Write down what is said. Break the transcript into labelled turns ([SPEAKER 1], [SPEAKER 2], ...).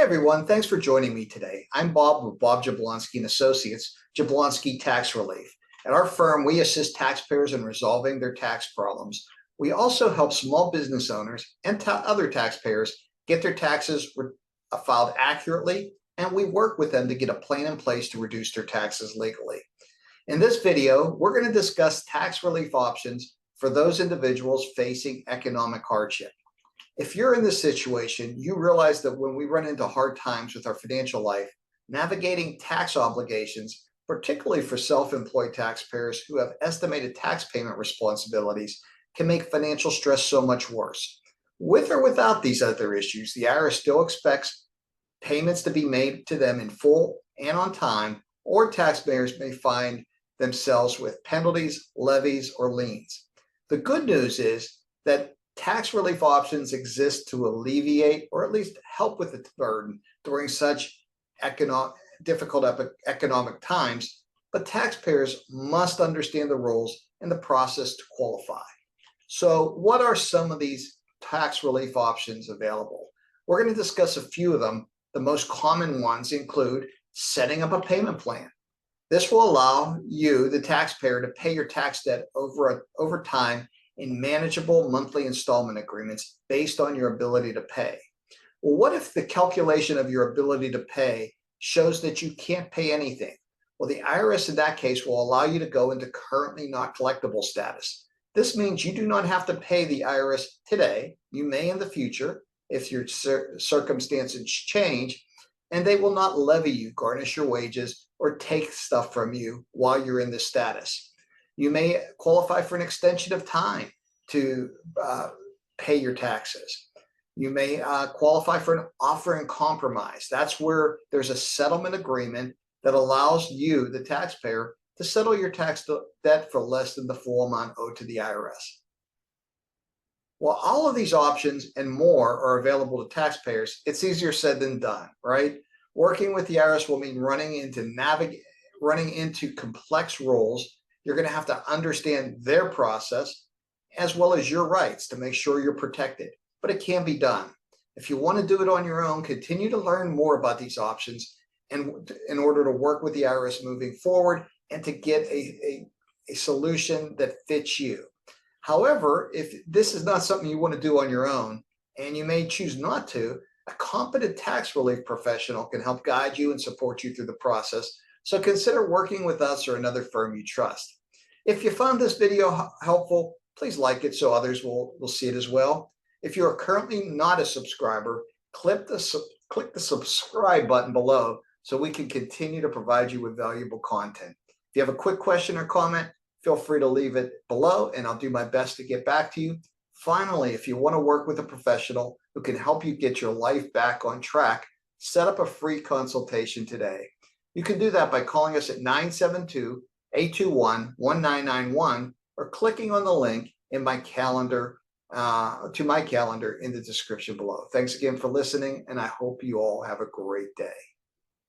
[SPEAKER 1] Hey everyone, thanks for joining me today. I'm Bob with Bob Jablonsky and Associates, Jablonsky Tax Relief. At our firm, we assist taxpayers in resolving their tax problems. We also help small business owners and other taxpayers get their taxes filed accurately, and we work with them to get a plan in place to reduce their taxes legally. In this video, we're going to discuss tax relief options for those individuals facing economic hardship. If you're in this situation, you realize that when we run into hard times with our financial life, navigating tax obligations, particularly for self-employed taxpayers who have estimated tax payment responsibilities, can make financial stress so much worse. With or without these other issues, the IRS still expects payments to be made to them in full and on time, or taxpayers may find themselves with penalties, levies, or liens. The good news is that tax relief options exist to alleviate or at least help with the burden during such difficult economic times, but taxpayers must understand the rules and the process to qualify. So what are some of these tax relief options available? We're going to discuss a few of them. The most common ones include setting up a payment plan. This will allow you, the taxpayer, to pay your tax debt over time in manageable monthly installment agreements based on your ability to pay. Well, what if the calculation of your ability to pay shows that you can't pay anything? Well, the IRS in that case will allow you to go into currently not collectible status. This means you do not have to pay the IRS today. You may in the future if your circumstances change, and they will not levy you, garnish your wages, or take stuff from you while you're in this status. You may qualify for an extension of time to pay your taxes. You may qualify for an offer in compromise. That's where there's a settlement agreement that allows you, the taxpayer, to settle your tax debt for less than the full amount owed to the IRS. While all of these options and more are available to taxpayers, it's easier said than done, right? Working with the IRS will mean running into complex rules. You're going to have to understand their process as well as your rights to make sure you're protected, but it can be done. If you want to do it on your own, continue to learn more about these options and in order to work with the IRS moving forward and to get a solution that fits you. However, if this is not something you want to do on your own, and you may choose not to, a competent tax relief professional can help guide you and support you through the process. So consider working with us or another firm you trust. If you found this video helpful, please like it so others will see it as well. If you are currently not a subscriber, click the subscribe button below so we can continue to provide you with valuable content. If you have a quick question or comment, feel free to leave it below and I'll do my best to get back to you. Finally, if you want to work with a professional who can help you get your life back on track, set up a free consultation today. You can do that by calling us at 972-821-1991 or clicking on the link in my calendar in the description below. Thanks again for listening, and I hope you all have a great day.